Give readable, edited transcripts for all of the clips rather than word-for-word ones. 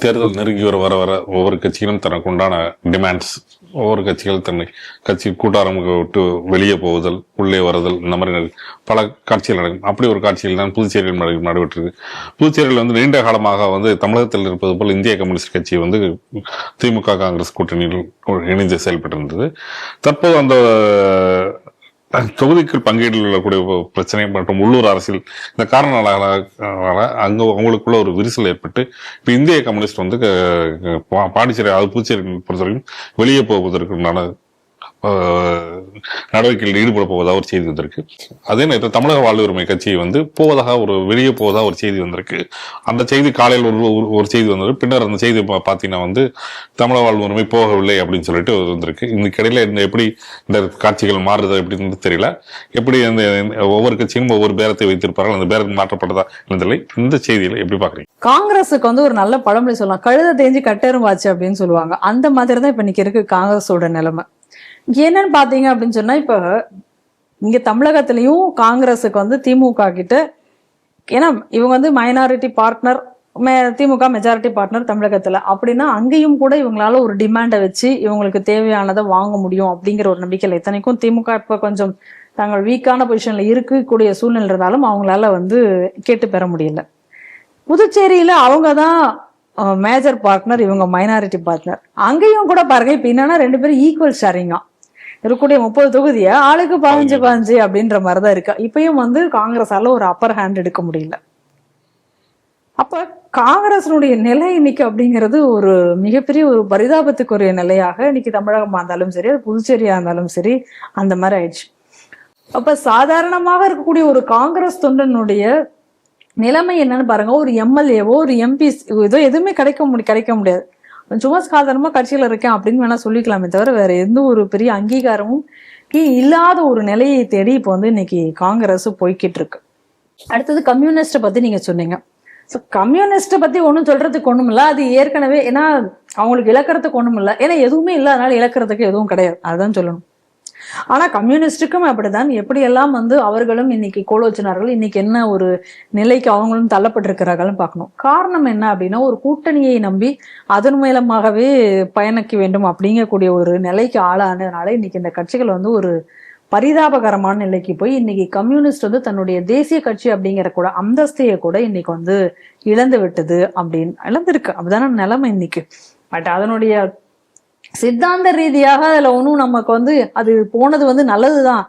தேர்தல் நெருங்கி வர வர ஒவ்வொரு கட்சிகளும் தனக்கு உண்டான டிமாண்ட்ஸ், ஒவ்வொரு கட்சிகள் தன்னை கட்சி கூட்டாரம் விட்டு வெளியே போவதல், உள்ளே வருதல், இந்த மாதிரி பல காட்சிகள் நடக்கும். அப்படி ஒரு காட்சியில் தான் புதுச்சேரியில் நடைபெற்றது. புதுச்சேரியில் வந்து நீண்ட காலமாக வந்து தமிழகத்தில் இருப்பது போல் இந்திய கம்யூனிஸ்ட் கட்சி வந்து திமுக காங்கிரஸ் கூட்டணியில் இணைந்து செயல்பட்டு இருந்தது. தற்போது அந்த தொகுதிக்குள் பங்கீட்டில் உள்ளக்கூடிய பிரச்சனை மற்றும் உள்ளூர் அரசியல் இந்த காரணங்களால அங்க அவங்களுக்குள்ள ஒரு விரிசல் ஏற்பட்டு இப்ப இந்திய கம்யூனிஸ்ட் வந்து பாண்டிச்சேரி, அது புதுச்சேரி பொறுத்தவரைக்கும் வெளியே போவதற்கு நடவடிக்கைகளில் ஈடுபட போவதாக ஒரு செய்தி வந்திருக்கு. அதே நேரத்தில் தமிழக வாழ்வு உரிமை கட்சி வந்து வெளியே போவதாக ஒரு செய்தி வந்திருக்கு. அந்த செய்தி காலையில் ஒரு செய்தி வந்தது. பின்னர் அந்த செய்தி பார்த்தீங்கன்னா வந்து தமிழக வாழ்வு உரிமை போகவில்லை அப்படின்னு சொல்லிட்டு வந்திருக்கு. இதுக்கிடையில எப்படி இந்த காட்சிகள் மாறுறது அப்படின்னு தெரியல. எப்படி அந்த ஒவ்வொரு கட்சியும் ஒவ்வொரு பேரத்தை வைத்திருப்பார்கள், அந்த பேரத்தை மாற்றப்பட்டதா இருந்ததில்லை. இந்த செய்தியில எப்படி பாக்குறீங்க? காங்கிரஸுக்கு வந்து ஒரு நல்ல பழமொழி சொல்லலாம், கழுத தேஞ்சு கட்டெரும்பாச்சு அப்படின்னு சொல்லுவாங்க. அந்த மாதிரி தான் இப்ப இன்னைக்கு இருக்கு காங்கிரஸோட நிலைமை. என்னன்னு பாத்தீங்க அப்படின்னு சொன்னா, இப்ப இங்க தமிழகத்திலயும் காங்கிரஸுக்கு வந்து திமுக கிட்ட, ஏன்னா இவங்க வந்து மைனாரிட்டி பார்ட்னர், திமுக மெஜாரிட்டி பார்ட்னர் தமிழகத்துல, அப்படின்னா அங்கேயும் கூட இவங்களால ஒரு டிமாண்டை வச்சு இவங்களுக்கு தேவையானதை வாங்க முடியும் அப்படிங்கிற ஒரு நம்பிக்கையில். இத்தனைக்கும் திமுக இப்ப கொஞ்சம் தாங்கள் வீக்கான பொசிஷன்ல இருக்கக்கூடிய சூழ்நிலை இருந்தாலும் அவங்களால வந்து கேட்டு பெற முடியல. புதுச்சேரியில அவங்கதான் மேஜர் பார்ட்னர், இவங்க மைனாரிட்டி பார்ட்னர். அங்கேயும் கூட பாருங்க, இப்ப என்னன்னா 2 பேரும் ஈக்குவல் ஷேரிங்கா இருக்கக்கூடிய 30 தொகுதியை ஆளுக்கு 15 அப்படின்ற மாதிரிதான் இருக்கு. இப்பயும் வந்து காங்கிரஸால ஒரு அப்பர் ஹேண்ட் எடுக்க முடியல. அப்ப காங்கிரஸினுடைய நிலை இன்னைக்கு அப்படிங்கிறது ஒரு மிகப்பெரிய ஒரு பரிதாபத்துக்குரிய நிலையாக இன்னைக்கு தமிழகமா இருந்தாலும் சரி, அது புதுச்சேரியா இருந்தாலும் சரி, அந்த மாதிரி ஆயிடுச்சு. அப்ப சாதாரணமாக இருக்கக்கூடிய ஒரு காங்கிரஸ் தொண்டனுடைய நிலைமை என்னன்னு பாருங்க. ஒரு எம்எல்ஏவோ ஒரு எம்பி ஏதோ எதுவுமே கிடைக்க முடியாது. சும்மா சாதாரணமா கட்சியில இருக்கேன் அப்படின்னு வேணா சொல்லிக்கலாமே தவிர வேற எந்த ஒரு பெரிய அங்கீகாரமும் இல்லாத ஒரு நிலையை தேடி இப்போ வந்து இன்னைக்கு காங்கிரஸ் போய்கிட்டு இருக்கு. அடுத்தது கம்யூனிஸ்ட பத்தி நீங்க சொன்னீங்க. கம்யூனிஸ்ட பத்தி ஒன்றும் சொல்றதுக்கு ஒண்ணும் இல்லை. அது ஏற்கனவே, ஏன்னா அவங்களுக்கு இழக்கிறதுக்கு ஒண்ணும் இல்லை, ஏன்னா எதுவுமே இல்லாதனால இழக்கிறதுக்கு எதுவும் கிடையாது, அதுதான் சொல்லணும். ஆனா கம்யூனிஸ்டுக்கும் அப்படிதான். எப்படியெல்லாம் வந்து அவர்களும் இன்னைக்கு கோலோச்சினார்கள், இன்னைக்கு என்ன ஒரு நிலைக்கு அவங்களும் தள்ளப்பட்டிருக்கிறார்கள் பார்க்கணும். காரணம் என்ன அப்படின்னா, ஒரு கூட்டணியை நம்பி அதன் மூலமாகவே பயணிக்க வேண்டும் அப்படிங்கக்கூடிய ஒரு நிலைக்கு ஆளானதுனால இன்னைக்கு இந்த கட்சிகள் வந்து ஒரு பரிதாபகரமான நிலைக்கு போய் இன்னைக்கு கம்யூனிஸ்ட் வந்து தன்னுடைய தேசிய கட்சி அப்படிங்கிற கூட அந்தஸ்தையை கூட இன்னைக்கு வந்து இழந்து விட்டது, அப்படின்னு இழந்திருக்கு. அப்படிதான நிலைமை இன்னைக்கு. பட் அதனுடைய சித்தாந்த ரீதியாக அதுல ஒன்றும் நமக்கு வந்து அது போனது வந்து நல்லதுதான்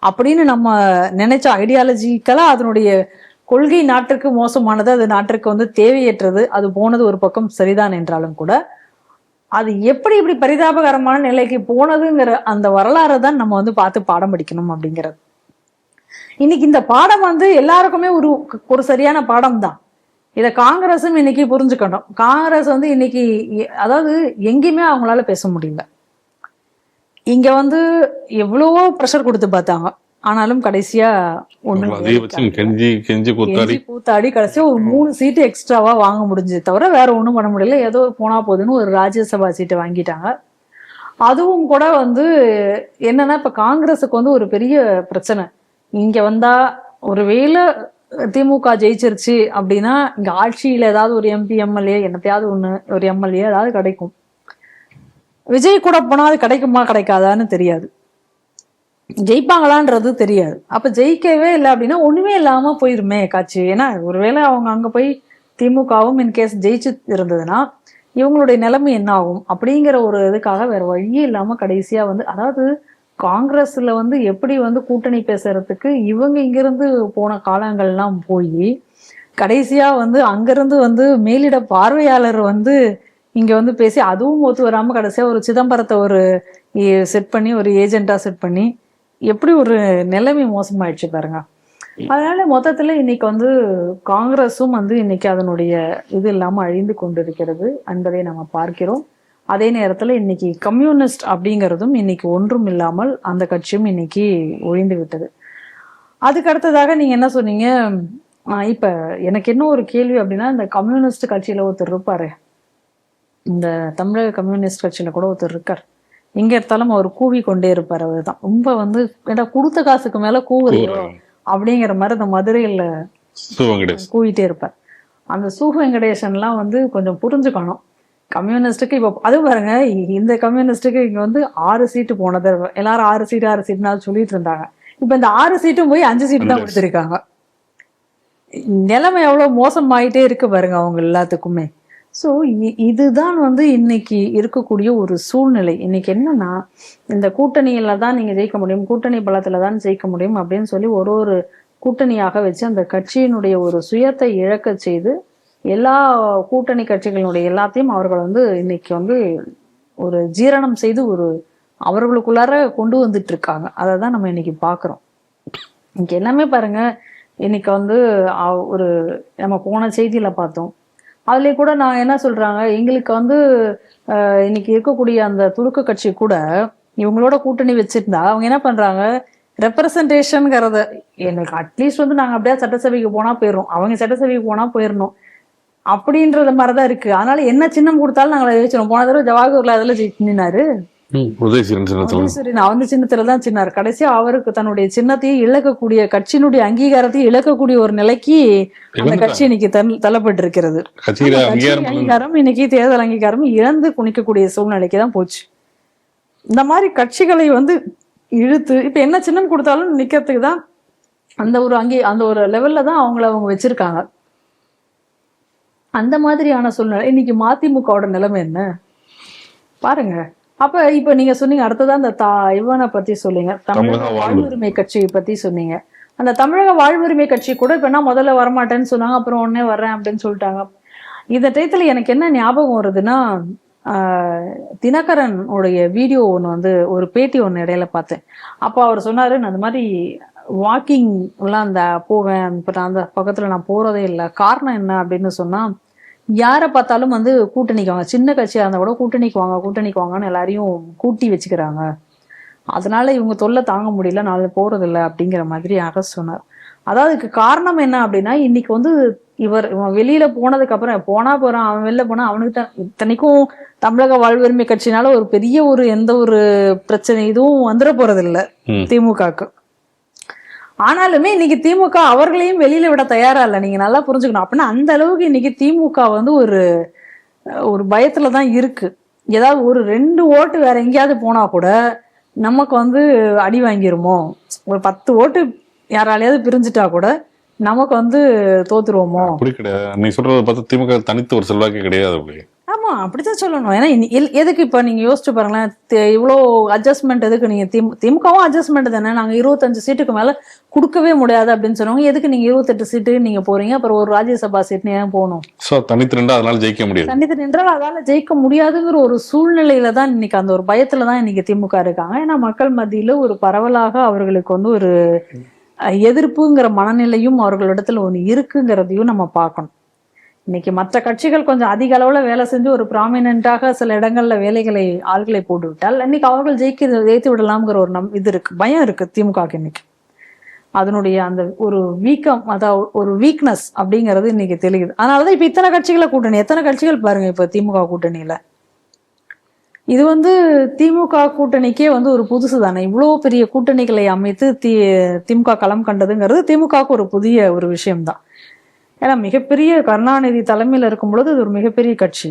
அப்படின்னு நம்ம நினைச்ச ஐடியாலஜிக்கலா அதனுடைய கொள்கை நாட்டிற்கு மோசமானது, அது நாட்டிற்கு வந்து தேவையற்றது, அது போனது ஒரு பக்கம் சரிதான் என்றாலும் கூட அது எப்படி இப்படி பரிதாபகரமான நிலைக்கு போனதுங்கிற அந்த வரலாறு தான் நம்ம வந்து பார்த்து பாடம் படிக்கணும் அப்படிங்கிறது. இன்னைக்கு இந்த பாடம் வந்து எல்லாருக்குமே ஒரு சரியான பாடம் தான். இதை காங்கிரஸும் இன்னைக்கு புரிஞ்சுக்கணும். காங்கிரஸ் வந்து இன்னைக்கு அதாவது எங்கேயுமே அவங்களால பேச முடியல. இங்க வந்து எவ்வளவோ ப்ரெஷர் கொடுத்து பார்த்தாங்க, ஆனாலும் கடைசியா கூத்தாடி கடைசியா ஒரு 3 சீட்டு எக்ஸ்ட்ராவா வாங்க முடிஞ்சது தவிர வேற ஒண்ணும் பண்ண முடியல. ஏதோ போனா போதுன்னு ஒரு ராஜ்யசபா சீட்டை வாங்கிட்டாங்க. அதுவும் கூட வந்து என்னன்னா, இப்ப காங்கிரஸுக்கு வந்து ஒரு பெரிய பிரச்சனை. இங்க வந்தா ஒருவேளை திமுக ஜெயிச்சிருச்சு அப்படின்னா இங்க ஆட்சியில ஏதாவது ஒரு எம்பி எம்எல்ஏ என்னத்தையாவது ஒரு எம்எல்ஏ ஏதாவது கிடைக்கும். விஜய் கூட போனா அது கிடைக்குமா கிடைக்காதான்னு தெரியாது, ஜெயிப்பாங்களான்றது தெரியாது. அப்ப ஜெயிக்கவே இல்லை அப்படின்னா ஒண்ணுமே இல்லாம போயிருமே காட்சி. ஏன்னா ஒருவேளை அவங்க அங்க போய் திமுகவும் இன்கேஸ் ஜெயிச்சு இருந்ததுன்னா இவங்களுடைய நிலைமை என்ன ஆகும் அப்படிங்கிற ஒரு இதுக்காக வேற வழியே இல்லாம கடைசியா வந்து, அதாவது காங்கிரஸ்ல வந்து எப்படி வந்து கூட்டணி பேசுறதுக்கு இவங்க இங்கிருந்து போன காலங்கள்லாம் போய் கடைசியா வந்து அங்கிருந்து வந்து மேலிட பார்வையாளர் வந்து இங்க வந்து பேசி அதுவும் ஒத்து வராம கடைசியா ஒரு சிதம்பரத்தை ஒரு செட் பண்ணி ஒரு ஏஜென்டா செட் பண்ணி எப்படி ஒரு நிலைமை மோசமாயிடுச்சு பாருங்க. அதனால மொத்தத்துல இன்னைக்கு வந்து காங்கிரஸும் வந்து இன்னைக்கு அதனுடைய இது இல்லாம அழிந்து கொண்டிருக்கிறது என்பதை நம்ம பார்க்கிறோம். அதே நேரத்துல இன்னைக்கு கம்யூனிஸ்ட் அப்படிங்கிறதும் இன்னைக்கு ஒன்றும் இல்லாமல் அந்த கட்சியும் இன்னைக்கு ஒழிந்து விட்டது. அதுக்கு அடுத்ததாக நீங்க என்ன சொன்னீங்க, இப்ப எனக்கு என்ன ஒரு கேள்வி அப்படின்னா, இந்த கம்யூனிஸ்ட் கட்சியில ஒருத்தர் இருப்பாரு, இந்த தமிழக கம்யூனிஸ்ட் கட்சியில கூட ஒருத்தர் இருக்கார். எங்க எடுத்தாலும் அவர் கூவி கொண்டே இருப்பார். அவர் தான் ரொம்ப வந்து ஏன்னா கொடுத்த காசுக்கு மேல கூவுறீங்க அப்படிங்கிற மாதிரி இந்த மதுரையில கூவிட்டே இருப்பார். அந்த சு வெங்கடேசன்லாம் வந்து கொஞ்சம் புரிஞ்சுக்கணும். கம்யூனிஸ்டுக்கு இப்போ அது பாருங்க, இந்த கம்யூனிஸ்டுக்கு இங்க வந்து 6 சீட்டு போன தடவை எல்லாரும் 6 சீட்டு 6 சீட்டுனாலும் சொல்லிட்டு இருந்தாங்க. இப்ப இந்த 6 சீட்டும் போய் 5 சீட்டு தான் கொடுத்துருக்காங்க. நிலைமை எவ்வளவு மோசமாயிட்டே இருக்கு பாருங்க அவங்க எல்லாத்துக்குமே. ஸோ இதுதான் வந்து இன்னைக்கு இருக்கக்கூடிய ஒரு சூழ்நிலை. இன்னைக்கு என்னன்னா, இந்த கூட்டணியில தான் நீங்க ஜெயிக்க முடியும், கூட்டணி பலத்துல தான் ஜெயிக்க முடியும் அப்படின்னு சொல்லி ஒரு கூட்டணியாக வச்சு அந்த கட்சியினுடைய ஒரு சுயத்தை இழக்க செய்து எல்லா கூட்டணி கட்சிகளுடைய எல்லாத்தையும் அவர்கள் வந்து இன்னைக்கு வந்து ஒரு ஜீரணம் செய்து ஒரு அவர்களுக்குள்ளார கொண்டு வந்துட்டு இருக்காங்க. அதை தான் நம்ம இன்னைக்கு பாக்குறோம். இன்னைக்கு எல்லாமே பாருங்க, இன்னைக்கு வந்து ஒரு நம்ம போன செய்தியில பார்த்தோம். அதுலயே கூட நான் என்ன சொல்றாங்க, எங்களுக்கு வந்து இன்னைக்கு இருக்கக்கூடிய அந்த துடுக்க கட்சி கூட இவங்களோட கூட்டணி வச்சிருந்தா அவங்க என்ன பண்றாங்க, ரெப்ரசன்டேஷன்ங்கிறத எனக்கு அட்லீஸ்ட் வந்து நாங்க அப்படியே சட்டசபைக்கு போனா போயிடுறோம், அவங்க சட்டசபைக்கு போனா போயிடணும் அப்படின்றது மாதிரிதான் இருக்கு. அதனால என்ன சின்னம் கொடுத்தாலும் நாங்களை ஜெயிச்சிடும். போன தடவை ஜவாஹர்லால் அதுல நின்னாரு, அந்த சின்னத்துலதான் சின்னாரு. கடைசியா அவருக்கு தன்னுடைய சின்னத்தையும் இழக்கக்கூடிய, கட்சியினுடைய அங்கீகாரத்தையும் இழக்கக்கூடிய ஒரு நிலைக்கு அந்த கட்சி இன்னைக்கு தள்ளப்பட்டு இருக்கிறது. அங்கீகாரம் இன்னைக்கு தேர்தல் அங்கீகாரம் இழந்து குனிக்கக்கூடிய சூழ்நிலைக்கு தான் போச்சு. இந்த மாதிரி கட்சிகளை வந்து இழுத்து இப்ப என்ன சின்னம் கொடுத்தாலும் நிக்கிறதுக்கு தான் அந்த ஒரு அந்த ஒரு லெவல்ல தான் அவங்க வச்சிருக்காங்க. அந்த மாதிரியான சூழ்நிலை இன்னைக்கு மதிமுகவோட நிலைமை என்ன பாருங்க. அப்ப இப்ப நீங்க சொன்னீங்க, அடுத்ததான் அந்த இவனை பத்தி சொன்னீங்க, தமிழக வாழ்வுரிமை கட்சியை பத்தி சொன்னீங்க. அந்த தமிழக வாழ்வுரிமை கட்சி கூட இப்ப என்ன முதல்ல வரமாட்டேன்னு சொன்னாங்க, அப்புறம் உடனே வர்றேன் அப்படின்னு சொல்லிட்டாங்க. இந்த டயத்துல எனக்கு என்ன ஞாபகம் வருதுன்னா, தினகரன் உடைய வீடியோ ஒன்று வந்து ஒரு பேட்டி ஒன்று இடையில பார்த்தேன். அப்போ அவர் சொன்னாரு, நான் அந்த மாதிரி வாக்கிங் எல்லாம் அந்த போவேன், இப்போ அந்த பக்கத்துல நான் போறதே இல்லை. காரணம் என்ன அப்படின்னு சொன்னா, யாரை பார்த்தாலும் வந்து கூட்டணிக்கு வாங்க, சின்ன கட்சியா இருந்தா கூட கூட்டணிக்கு வாங்கன்னு எல்லாரையும் கூட்டி வச்சுக்கிறாங்க, அதனால இவங்க தொல்லை தாங்க முடியல, நாளை போறது இல்லை அப்படிங்கிற மாதிரி அரசு சொன்னார். அதாவது இதுக்கு காரணம் என்ன அப்படின்னா, இன்னைக்கு வந்து இவன் வெளியில போனதுக்கு அப்புறம் போறான், அவன் வெளில போனா அவனுக்கு தான், இத்தனைக்கும் தமிழக வாழ்வுரிமை கட்சினால ஒரு பெரிய ஒரு எந்த ஒரு பிரச்சனை இதுவும் வந்துட போறது இல்லை திமுகக்கு. ஆனாலுமே இன்னைக்கு திமுக அவர்களையும் வெளியில விட தயாரா இல்லை. நீங்க நல்லா புரிஞ்சுக்கணும். அப்படின்னா அந்த அளவுக்கு இன்னைக்கு திமுக வந்து ஒரு பயத்துலதான் இருக்கு. ஏதாவது ஒரு 2 ஓட்டு வேற எங்கேயாவது போனா கூட நமக்கு வந்து அடி வாங்கிருமோ, ஒரு 10 ஓட்டு யாராலையாவது பிரிஞ்சுட்டா கூட நமக்கு வந்து தோத்துருவோமோ. அப்படி கிடையாது. நீ சொல்றத பார்த்து திமுக தனித்து ஒரு செல்வாக்கு கிடையாது. அப்படி ஆமா, அப்படித்தான் சொல்லணும். ஏன்னா எதுக்கு இப்ப நீங்க யோசிச்சு பாருங்களேன், இவ்வளோ அட்ஜஸ்ட்மெண்ட் எதுக்கு? நீங்க திமுகவும் அட்ஜஸ்ட்மெண்ட் தானே, நாங்க 25 சீட்டுக்கு மேல கொடுக்கவே முடியாது அப்படின்னு சொன்னவங்க எதுக்கு நீங்க 28 சீட்டு நீங்க போறீங்க? அப்புறம் ஒரு ராஜ்யசபா சீட் ஏன் போகணும்? தனித்து நின்றா அதனால ஜெயிக்க முடியாது, தனித்து நின்றால் அதனால ஜெயிக்க முடியாதுங்கிற ஒரு சூழ்நிலையில தான் இன்னைக்கு அந்த ஒரு பயத்துல தான் இன்னைக்கு திமுக இருக்காங்க. ஏன்னா மக்கள் மத்தியில ஒரு பரவலாக அவர்களுக்கு வந்து ஒரு எதிர்ப்புங்கிற மனநிலையும் அவர்களிடத்துல ஒண்ணு இருக்குங்கிறதையும் நம்ம பார்க்கணும். இன்னைக்கு மற்ற கட்சிகள் கொஞ்சம் அதிக அளவுல வேலை செஞ்சு ஒரு ப்ராமினென்ட்டாக சில இடங்கள்ல ஆள்களை போட்டு விட்டால் இன்னைக்கு அவர்கள் ஜெயித்து விடலாம்ங்கிற ஒரு இது இருக்கு, பயம் இருக்கு திமுக இன்னைக்கு. அதனுடைய அந்த ஒரு வீக்கம், அதாவது ஒரு வீக்னஸ் அப்படிங்கிறது இன்னைக்கு தெரியுது. அதனாலதான் இப்ப இத்தனை கட்சிகளை கூட்டணி, எத்தனை கட்சிகள் பாருங்க இப்ப திமுக கூட்டணியில. இது வந்து திமுக கூட்டணிக்கே வந்து ஒரு புதுசு தானே. இவ்வளவு பெரிய கூட்டணிகளை அமைத்து திமுக களம் கண்டதுங்கிறது திமுகவுக்கு ஒரு புதிய ஒரு விஷயம்தான். ஏன்னா மிகப்பெரிய கருணாநிதி தலைமையில இருக்கும் பொழுது இது ஒரு மிகப்பெரிய கட்சி,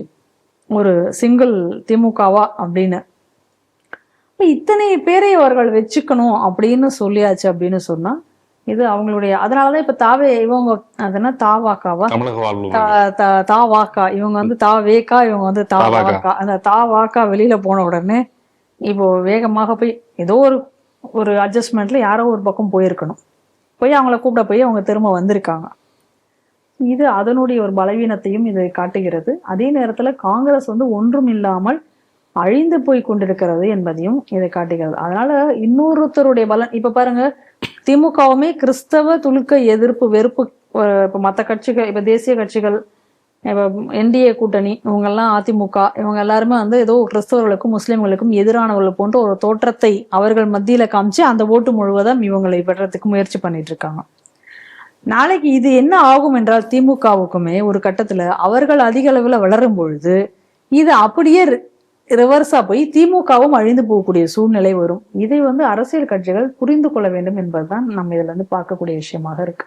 ஒரு சிங்கிள் திமுகவா அப்படின்னு இத்தனை பேரை அவர்கள் வச்சுக்கணும் அப்படின்னு சொல்லியாச்சு அப்படின்னு சொன்னா இது அவங்களுடைய. அதனாலதான் இப்ப இவங்க அதனா தாவாக்காவா தாவாக்கா, இவங்க வந்து தாவேக்கா, இவங்க வந்து தாவாக்கா. அந்த தாவாக்கா வெளியில போன உடனே இப்போ வேகமாக போய் ஏதோ ஒரு அட்ஜஸ்ட்மெண்ட்ல யாரோ ஒரு பக்கம் போயிருக்கணும், போய் அவங்கள கூப்பிட போய் அவங்க திரும்ப வந்திருக்காங்க. இது அதனுடைய ஒரு பலவீனத்தையும் இது காட்டுகிறது. அதே நேரத்துல காங்கிரஸ் வந்து ஒன்றும் இல்லாமல் அழிந்து போய் கொண்டிருக்கிறது என்பதையும் இதை காட்டுகிறது. அதனால இன்னொருத்தருடைய பலன் இப்ப பாருங்க, திமுகவுமே கிறிஸ்தவ துலுக்க எதிர்ப்பு வெறுப்பு. இப்ப மற்ற கட்சிகள், இப்ப தேசிய கட்சிகள், இப்ப என்டிஏ கூட்டணி இவங்கெல்லாம், அதிமுக இவங்க எல்லாருமே வந்து ஏதோ கிறிஸ்தவர்களுக்கும் முஸ்லிம்களுக்கும் எதிரானவர்கள் போன்ற ஒரு தோற்றத்தை அவர்கள் மத்தியில காமிச்சு அந்த ஓட்டு முழுவதும் இவங்களை பெறறதுக்கு முயற்சி பண்ணிட்டு இருக்காங்க. நாளைக்கு இது என்ன ஆகும் என்றால், திமுகவுக்குமே ஒரு கட்டத்துல அவர்கள் அதிக அளவுல வளரும் பொழுது இது அப்படியே ரிவர்ஸா போய் திமுகவும் அழிந்து போகக்கூடிய சூழ்நிலை வரும். இதை வந்து அரசியல் கட்சிகள் புரிந்து கொள்ள வேண்டும் என்பதுதான் நம்ம இதுல இருந்து பார்க்கக்கூடிய விஷயமாக இருக்கு.